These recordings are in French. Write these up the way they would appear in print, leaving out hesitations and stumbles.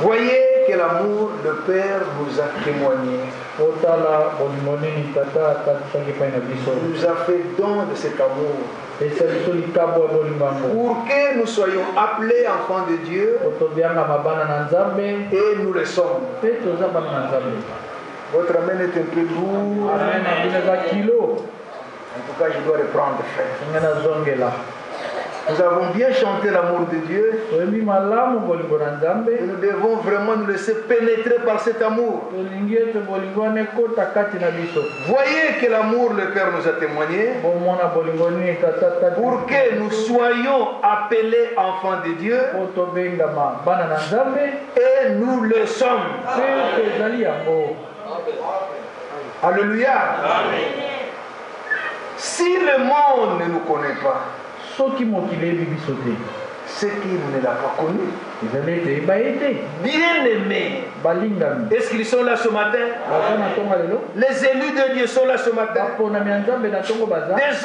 Voyez que l'amour de Père nous a témoigné. Nous a fait don de cet amour. Pour que nous soyons appelés enfants de Dieu et nous le sommes. Votre amen est un peu lourd. En tout cas, je dois reprendre, frère. Nous avons bien chanté l'amour de Dieu. Et nous devons vraiment nous laisser pénétrer par cet amour. Voyez que l'amour, le Père nous a témoigné. Pour que nous soyons appelés enfants de Dieu. Et nous le sommes. Alléluia. Si le monde ne nous connaît pas, c'est qu'il ne l'a pas connu. Bien-aimés, est-ce qu'ils sont là ce matin? Les élus de Dieu sont là ce matin. Des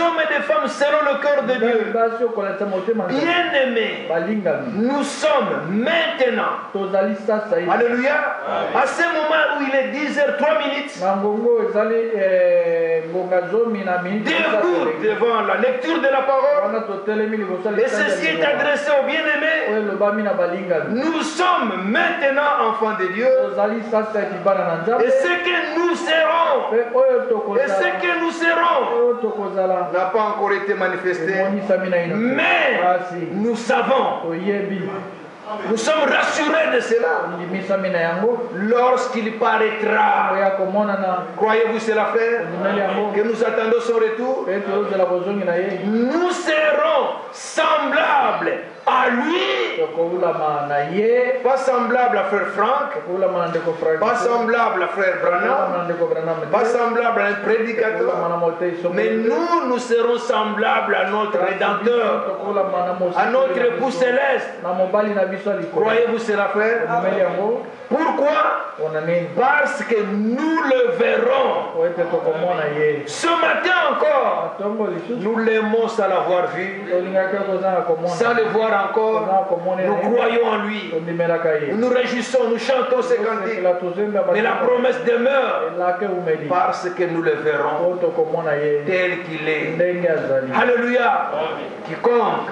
hommes et des femmes selon le cœur de Dieu. Bien-aimés, nous sommes maintenant, alléluia, à ce moment où il est 10h03, debout devant la lecture de la parole. Et ceci est adressé aux bien-aimés. Nous sommes maintenant enfants de Dieu. Et ce que nous serons, n'a pas encore été manifesté. Mais nous savons. Nous sommes rassurés de cela. Lorsqu'il paraîtra, croyez-vous cela, frère, que nous attendons son retour, nous serons semblables à lui. Pas semblable à frère Franck, pas semblable à frère Branham, pas semblable à un prédicateur, mais nous serons semblables à notre Rédempteur, à notre époux céleste. Croyez-vous cela, frère? Pourquoi? Parce que nous le verrons. Ce matin encore, nous l'aimons sans l'avoir vu, sans le voir encore. Nous croyons en lui. Nous nous réjouissons, nous chantons ces cantiques. Mais la promesse demeure parce que nous le verrons tel qu'il est. Alléluia. Quiconque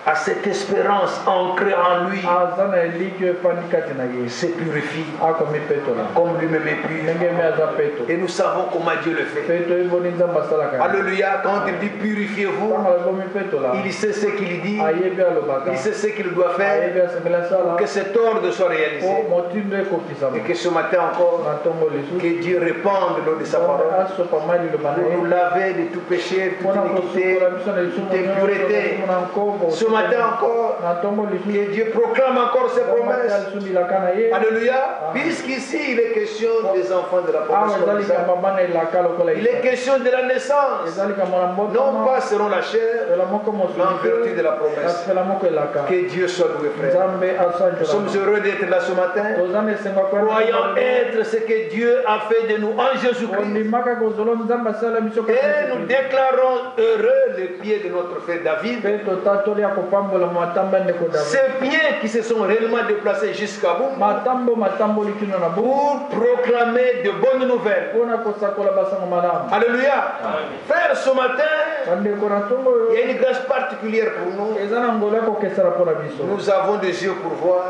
à cette espérance ancrée en lui se purifie comme lui-même est pur. Et nous savons comment Dieu le fait. Alléluia. Quand il dit purifiez-vous, il sait ce qu'il dit, il sait ce qu'il doit faire pour que cet ordre soit réalisé. Et que ce matin encore, que Dieu répande l'eau de sa parole pour nous laver de tout péché, de toute iniquité, de toute impureté. Ce matin encore, que Dieu proclame encore ses promesses. Alléluia. Puisqu'ici il est question des enfants de la promesse. Il est question de la naissance, non pas selon la chair, mais en vertu de la promesse. Que Dieu soit loué, frère. Nous sommes heureux d'être là ce matin, croyant être ce que Dieu a fait de nous en Jésus-Christ. Et nous déclarons heureux les pieds de notre frère David. Ces pieds qui se sont réellement déplacés jusqu'à vous pour proclamer de bonnes nouvelles. Alléluia. Frère, ce matin, il y a une grâce particulière pour nous. Nous avons des yeux pour voir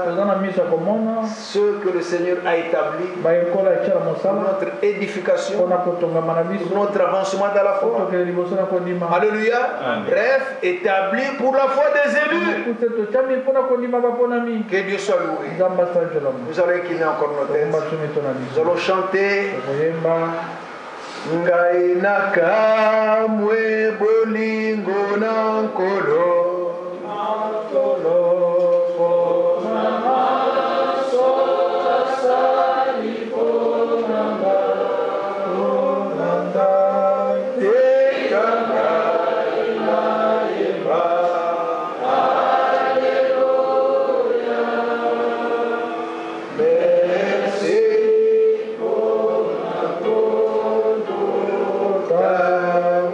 ce que le Seigneur a établi pour notre édification, pour notre avancement dans la foi. Alléluia. Bref, établi pour la foi des élus. Que Dieu soit loué. Nous allons incliner encore nos têtes. Nous allons chanter Ngai nakamwe bolingo nankolo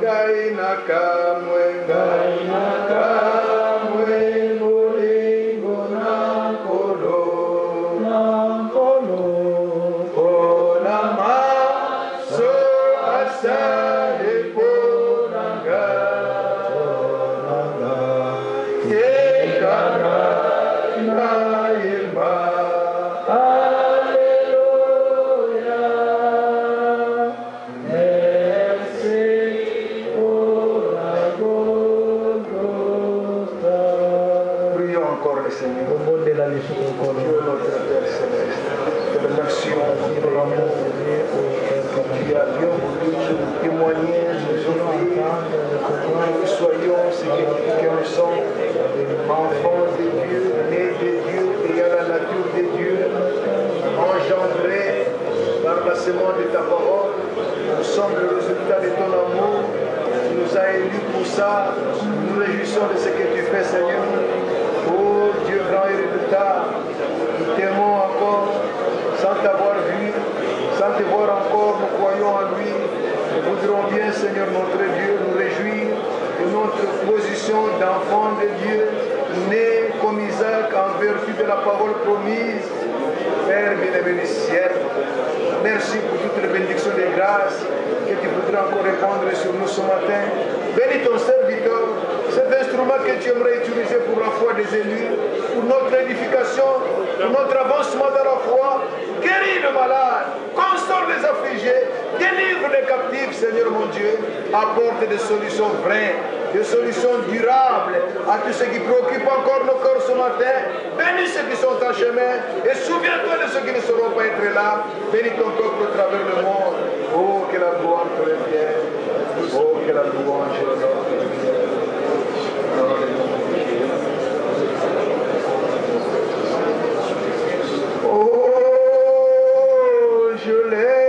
Ngai nakamwe, ngai nakamwe. Tu es notre Père Céleste. Te remercions pour l'amour que tu as bien voulu nous témoigner, nous offrir, que nous soyons ce que nous sommes, enfants de Dieu, nés de Dieu, ayant la nature de Dieu, engendrés par la semence de ta parole. Nous sommes le résultat de ton amour. Tu nous as élus pour ça. Nous nous réjouissons de ce que tu fais, Seigneur. Oh Dieu grand et redoutable, nous t'aimons encore sans t'avoir vu, sans te voir encore, nous croyons en lui. Nous voudrons bien, Seigneur notre Dieu, nous réjouir de notre position d'enfant de Dieu, né comme Isaac en vertu de la parole promise. Père bien-aimé du ciel, merci pour toutes les bénédictions de grâce que tu voudrais encore répandre sur nous ce matin. Bénis ton serviteur, cet instrument que tu aimerais utiliser pour la foi des élus, pour notre édification, pour notre avancement dans la foi. Guéris le malade, console les affligés, délivre les captifs, Seigneur mon Dieu. Apporte des solutions vraies, des solutions durables à tous ceux qui préoccupent encore nos corps ce matin. Bénis ceux qui sont en chemin et souviens-toi de ceux qui ne sauront pas être là. Bénis ton peuple à travers le monde. Oh, que la gloire te revienne. Oh, que la louange te revienne. Oh, je l'aime.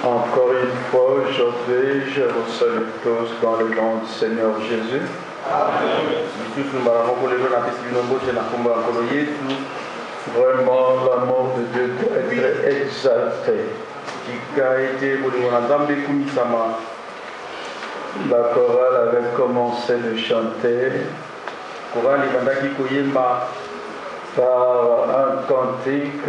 Encore une fois, aujourd'hui, je vous salue tous dans le nom du Seigneur Jésus. Vraiment, l'amour de Dieu doit être exalté. La chorale avait commencé de chanter par un cantique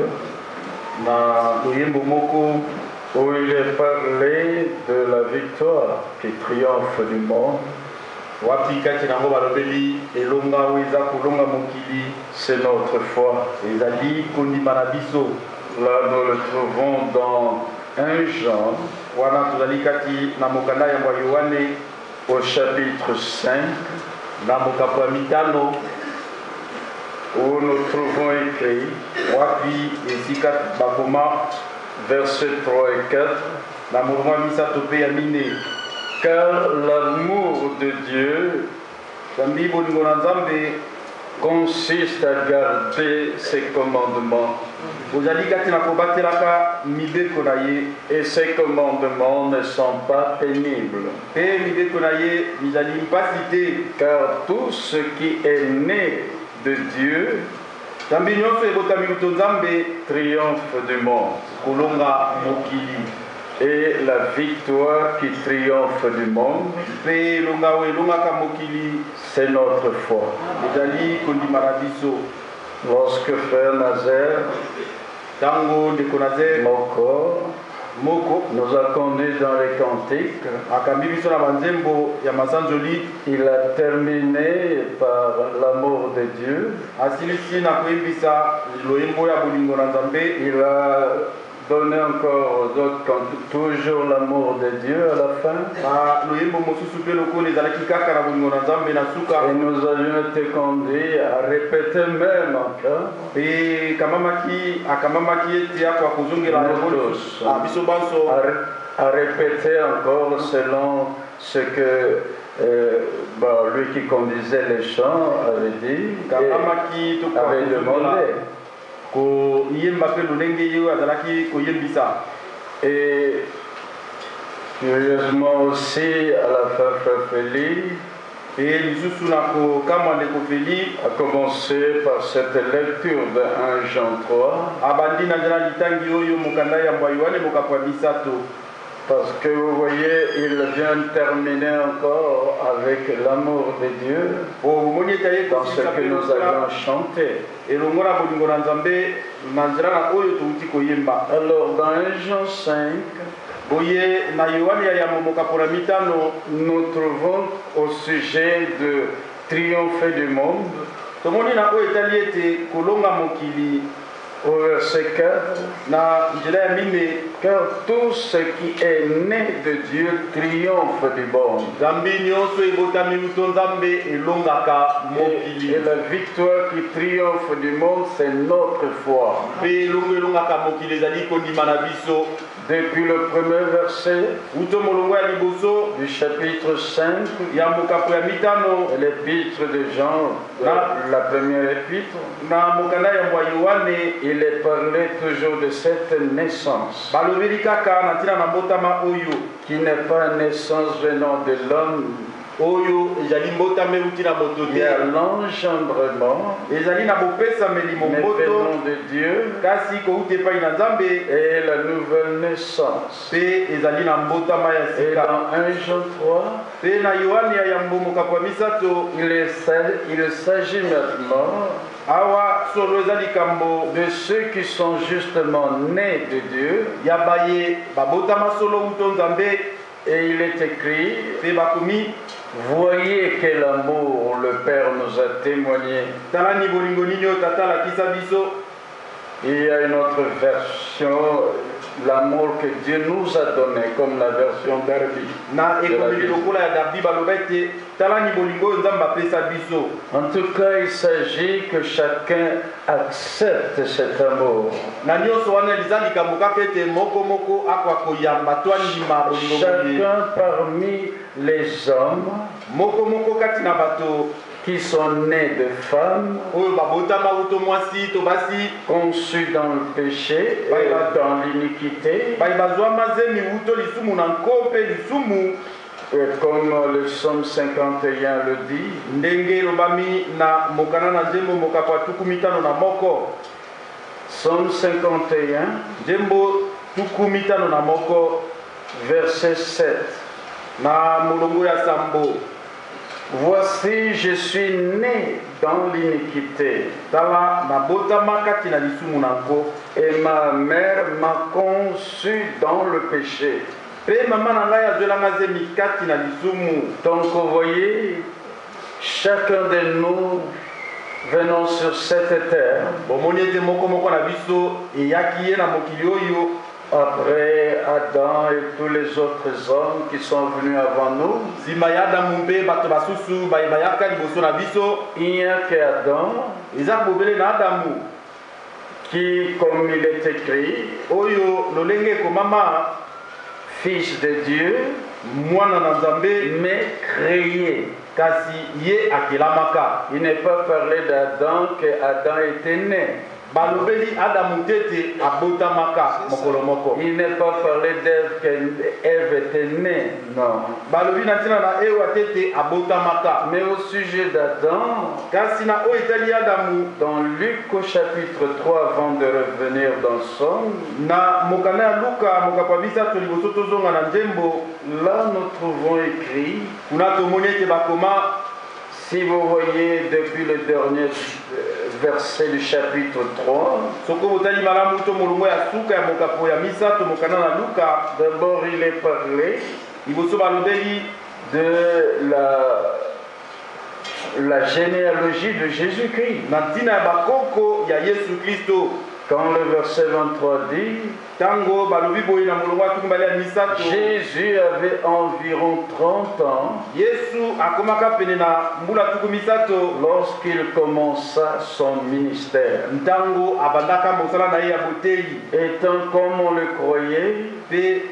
où il est parlé de la victoire qui triomphe du monde. C'est notre foi. Là, nous le trouvons dans 1 Jean, au chapitre 5, où nous trouvons écrit, versets 3 et 4, car l'amour de Dieu consiste à garder ses commandements. Et ces commandements ne sont pas pénibles. Car tout ce qui est né de Dieu triomphe du monde. Et la victoire qui triomphe du monde, c'est notre foi. Lorsque Frère Nazaire Tango de Konazer Moko nous a conduits dans les cantiques. Il a terminé par l'amour de Dieu. Il a donné encore aux autres toujours l'amour de Dieu à la fin. Et nous avions été conduits à répéter même encore. À répéter encore selon ce que lui qui conduisait les chants avait dit et avait demandé. Et curieusement aussi, à la fin, Frère Félix a commencé par cette lecture de 1 Jean 3. Parce que vous voyez, il vient terminer encore avec l'amour de Dieu dans ce que nous avions chanté. Alors dans 1 Jean 5, nous trouvons au sujet de triompher du monde. Au verset 4, car tout ce qui est né de Dieu triomphe du monde. Et la victoire qui triomphe du monde, c'est notre foi. Depuis le premier verset du chapitre 5, l'épître de Jean, la première épître, il est parlé toujours de cette naissance qui n'est pas une naissance venant de l'homme. Il y a l'engendrement, mais venant de Dieu, et la nouvelle naissance. Et dans 1 Jean 3, il s'agit maintenant de ceux qui sont justement nés de Dieu. Et il est écrit, voyez quel amour le Père nous a témoigné. Il y a une autre version, l'amour que Dieu nous a donné, comme la version d'Arbi. En tout cas, il s'agit que chacun accepte cet amour. Chacun parmi les hommes qui sont nés de femmes, conçus dans le péché et dans l'iniquité, comme le psaume 51 le dit. Psaume 51, verset 7. Voici, je suis né dans l'iniquité, et ma mère m'a conçu dans le péché. Donc vous voyez, chacun de nous venons sur cette terre après Adam et tous les autres hommes qui sont venus avant nous. Il n'y a qu'Adam qui, comme il est écrit, fils de Dieu, mais créé. Il n'est pas parlé d'Adam que Adam était né. Il n'est pas parlé d'Ève qu'Ève était née, non. Mais au sujet d'Adam, dans Luc au chapitre 3, avant de revenir dans Somme, là nous trouvons écrit, si vous voyez depuis le dernier versets du chapitre 3. D'abord, il est parlé de la généalogie de Jésus-Christ. Quand le verset 23 dit, Jésus avait environ 30 ans lorsqu'il commença son ministère. Étant comme on le croyait, fils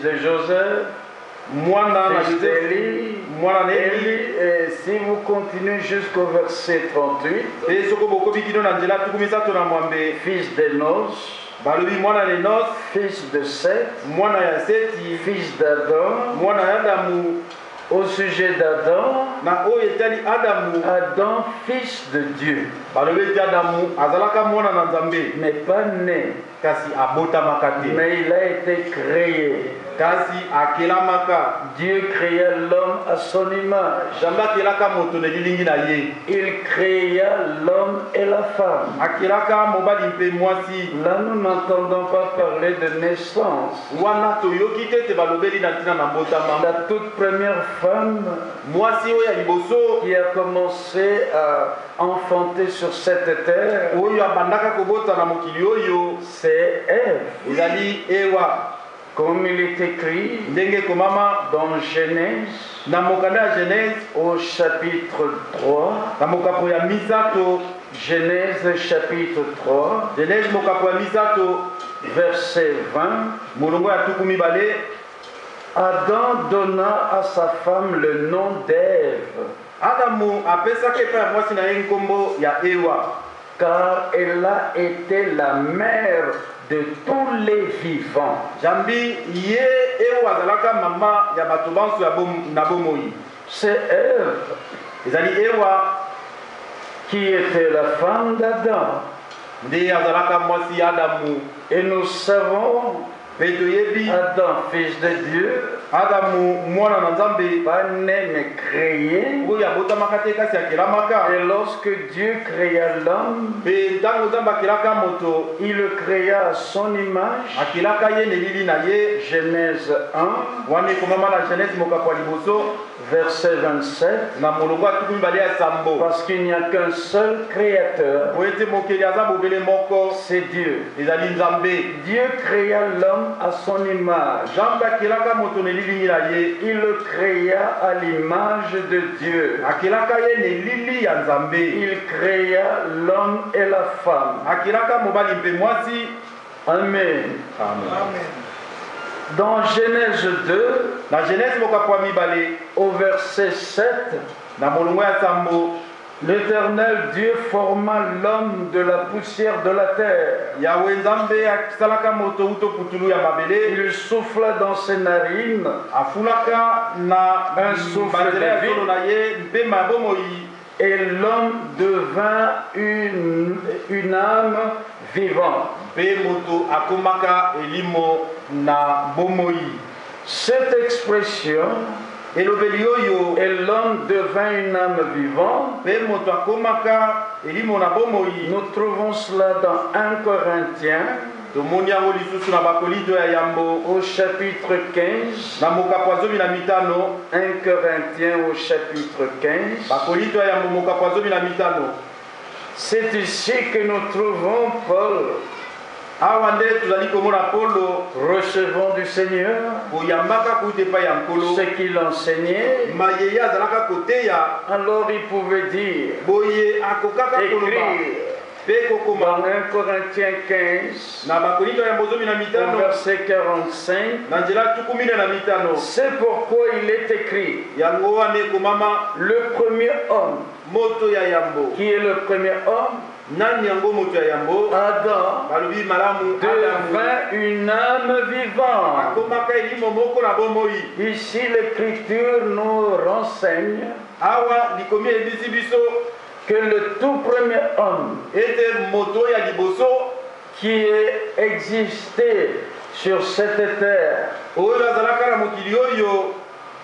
de Joseph, fils d'Élie, et si vous continuez jusqu'au verset 38, fils d'Enos, fils de Seth, fils d'Adam. Au sujet d'Adam, Adam, fils de Dieu, mais pas né, mais il a été créé. Dieu créa l'homme à son image. Il créa l'homme et la femme. Là, nous n'entendons pas parler de naissance. La toute première femme qui a commencé à enfanter sur cette terre, c'est Ève. Comme il est écrit dans Genèse, au chapitre 3, Genèse chapitre 3, verset 20, Adam donna à sa femme le nom d'Ève, car elle a été la mère de tous les vivants. C'est Ève qui était la femme d'Adam. Et nous savons Adam, fils de Dieu, pas né mais créé. Et lorsque Dieu créa l'homme, il le créa à son image. Genèse 1, verset 27. Parce qu'il n'y a qu'un seul créateur, c'est Dieu. Dieu créa l'homme à son image. Il le créa à l'image de Dieu. Il créa l'homme et la femme. Amen. Dans Genèse 2, au verset 7, l'Éternel Dieu forma l'homme de la poussière de la terre. Il souffla dans ses narines un souffle de vie, et l'homme devint une âme vivante. Cette expression, et l'homme devint une âme vivante, nous trouvons cela dans 1 Corinthiens, au chapitre 15, 1 Corinthiens au chapitre 15. C'est ici que nous trouvons Paul. Recevons du Seigneur ce qu'il enseignait. Alors il pouvait dire, écrire dans 1 Corinthiens 15, verset 45, c'est pourquoi il est écrit, le premier homme, qui est le premier homme, Adam, devint une âme vivante. Ici l'Écriture nous renseigne que le tout premier homme qui existait sur cette terre,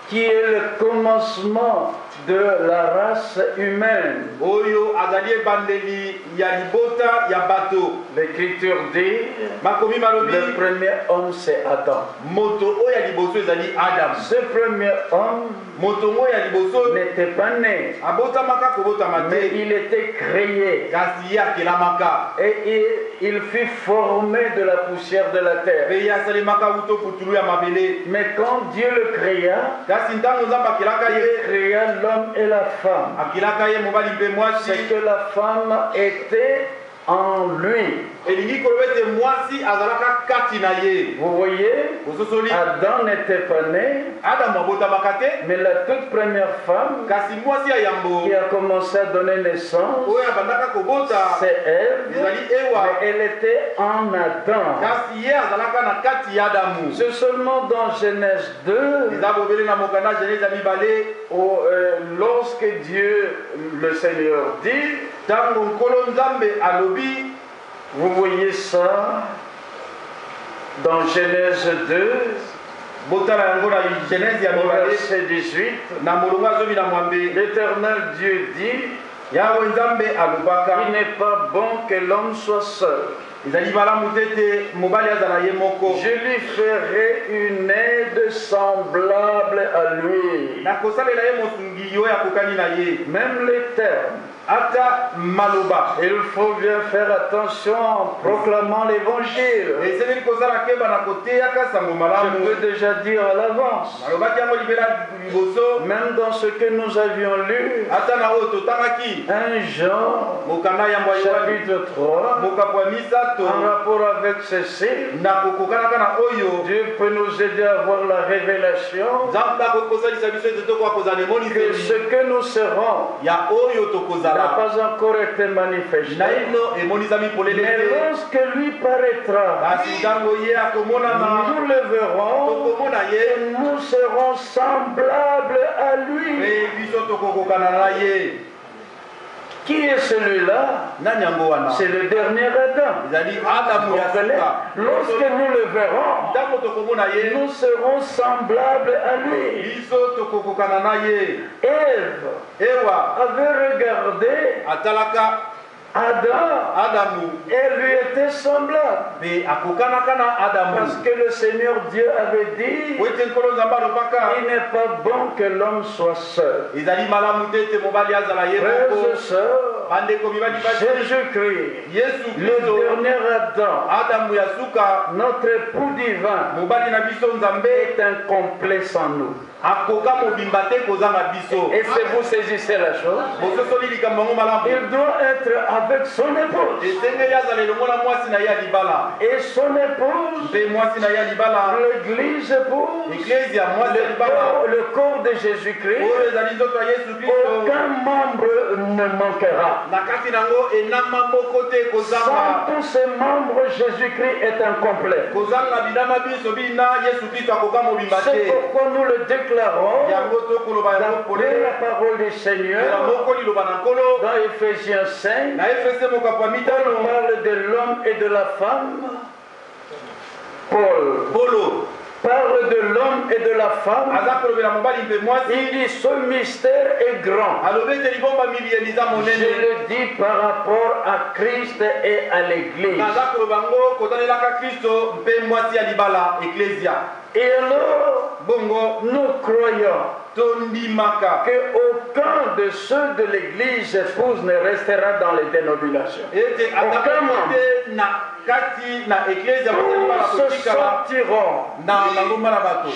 qui est le commencement de la race humaine. L'Écriture dit, le premier homme c'est Adam. Ce premier homme n'était pas né, mais il était créé. Et il fut formé de la poussière de la terre. Mais quand Dieu le créa, il créa l'homme et la femme. C'est que la femme était en lui. Vous voyez, Adam n'était pas né, mais la toute première femme qui a commencé à donner naissance, c'est elle, mais elle était en Adam. C'est seulement dans Genèse 2, où, lorsque Dieu, le Seigneur, dit, vous voyez ça dans Genèse 2, verset 18, l'Éternel Dieu dit, il n'est pas bon que l'homme soit seul. Je lui ferai une aide semblable à lui. Même les termes. Il faut bien faire attention en proclamant l'évangile. Je peux déjà dire à l'avance, même dans ce que nous avions lu, 1 Jean chapitre 3, en rapport avec ceci, Dieu peut nous aider à avoir la révélation que ce que nous serons n'a pas encore été manifesté. Mais lorsque lui paraîtra, nous le verrons et nous serons semblables à lui. Qui est celui-là? C'est le dernier Adam. Lorsque nous le verrons, nous serons semblables à lui. Ève avait regardé Adam, elle lui était semblable. Parce que le Seigneur Dieu avait dit, il n'est pas bon que l'homme soit seul. Frères et sœurs, Jésus-Christ, le dernier Adam, notre époux divin, est incomplet sans nous. Et si vous saisissez la chose, il doit être avec son épouse. Et son épouse, l'église épouse, le corps de Jésus-Christ, aucun membre ne manquera. Sans tous ces membres, Jésus-Christ est incomplet. C'est pourquoi nous le déclarons d'après la parole du Seigneur dans Éphésiens 5. On parle de l'homme et de la femme. Paul parle de l'homme et de la femme. Il dit ce mystère est grand. Je le dis par rapport à Christ et à l'Église. Et alors, nous croyons qu'aucun de ceux de l'Église épouse ne restera dans les dénominations. Aucun membre. Tous sortiront.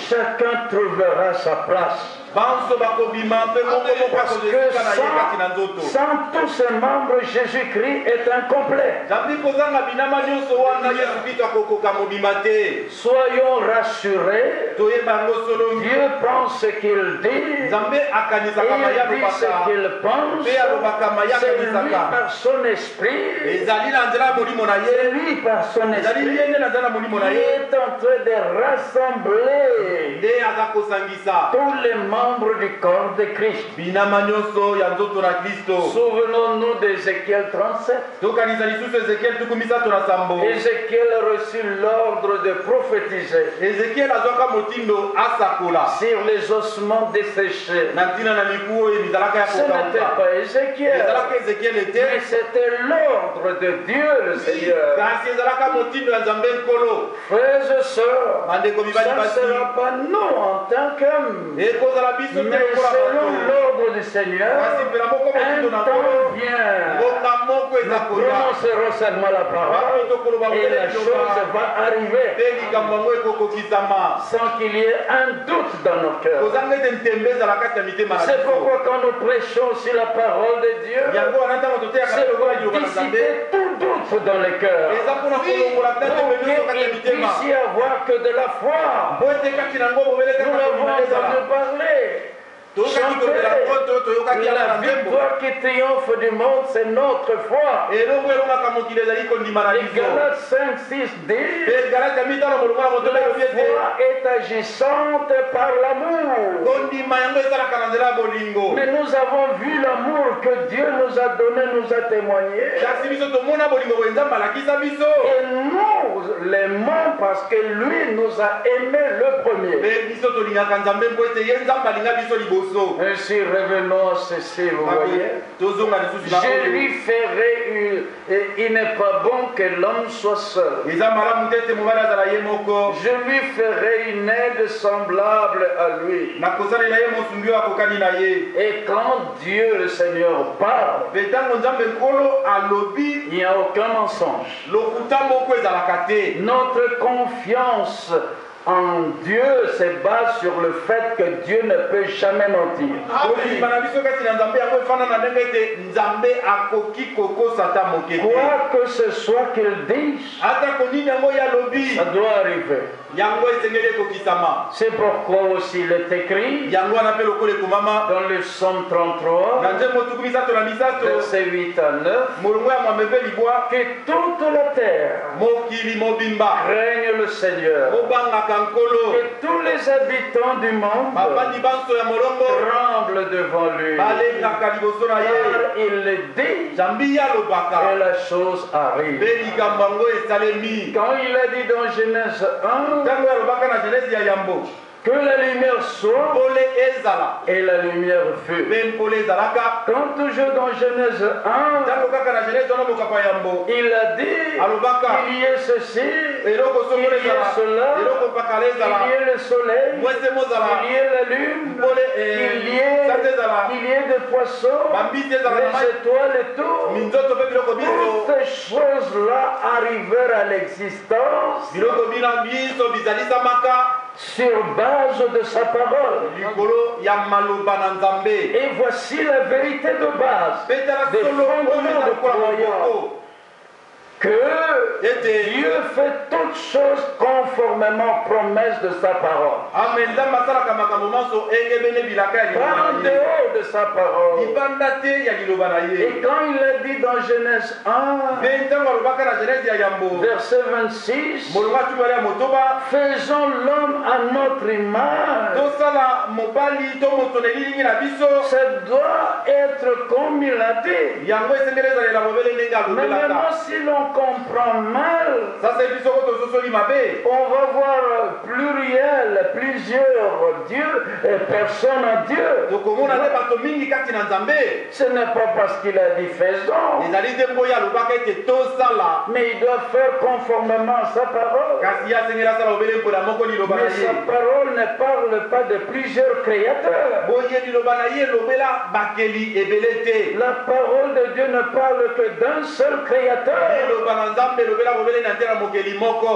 Chacun trouvera sa place. Parce que sans tous ces membres, Jésus-Christ est incomplet. Soyons rassurés. Dieu pense ce qu'il dit. Et il dit ce qu'il pense. C'est lui par son esprit c'est lui par son esprit qui est en train de rassembler tous les membres du corps de Christ. Souvenons-nous d'Ézéchiel 37. Ézéchiel a reçu l'ordre de prophétiser sur les ossements desséchés. Ce n'était pas Ézéchiel, mais c'était l'ordre de Dieu le Seigneur. Frères et sœurs, ça ne sera pas nous en tant qu'hommes, mais selon l'ordre du Seigneur, un temps vient. Nous prononcerons seulement la parole et la chose va arriver sans qu'il y ait un doute dans nos cœurs. C'est pourquoi quand nous prêchons sur la parole de Dieu, c'est pour dissiper tout doute dans les cœurs, pour qu'il puisse y avoir que de la foi. Nous l'avons entendu parler. La victoire qui triomphe du monde, c'est notre foi. Et Galates 5, 6 dit, la foi est agissante par l'amour. Mais nous avons vu l'amour que Dieu nous a donné, nous a témoigné. Et nous l'aimons parce que lui nous a aimés le premier. Ainsi, revenons à ceci, vous voyez. Je lui ferai il n'est pas bon que l'homme soit seul. Je lui ferai une aide semblable à lui. Et quand Dieu le Seigneur parle, il n'y a aucun mensonge. Notre confiance en Dieu se base sur le fait que Dieu ne peut jamais mentir. Quoi que ce soit qu'il dise, ça doit arriver. C'est pourquoi aussi il est écrit dans le psaume 33, verset 8 à 9, que toute la terre craigne le Seigneur, que tous les habitants du monde tremblent devant lui, car il le dit et la chose arrive. Quand il a dit dans Genèse 1 que la lumière soit et la lumière fut. Quand toujours dans Genèse 1, il a dit qu'il y ait ceci, il y ait cela, il y ait le soleil, il y ait la lune, il y ait des poissons, les étoiles et tout. Toutes ces choses-là arrivèrent à l'existence sur base de sa parole. Et voici la vérité de base, des fondements de croyance, que Dieu fait toutes choses conformément aux promesses de sa parole. Pas en dehors de sa parole. Et quand il a dit dans Genèse 1, verset 26, faisons l'homme à notre image. Ça doit être comme il a dit. Mais maintenant, si l'on comprend mal, on va voir pluriel, plusieurs dieux, personnes en Dieu. Ce n'est pas parce qu'il a dit faisons, mais il doit faire conformément à sa parole. Mais sa parole ne parle pas de plusieurs créateurs. La parole de Dieu ne parle que d'un seul créateur,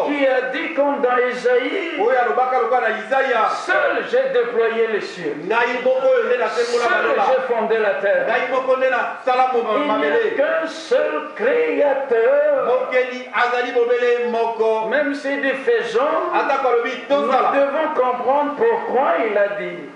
qui a dit comme dans Isaïe, seul j'ai déployé les cieux, seul j'ai fondé la terre. Il n'y a qu'un seul créateur. Même si nous faisons, nous devons comprendre pourquoi il a dit.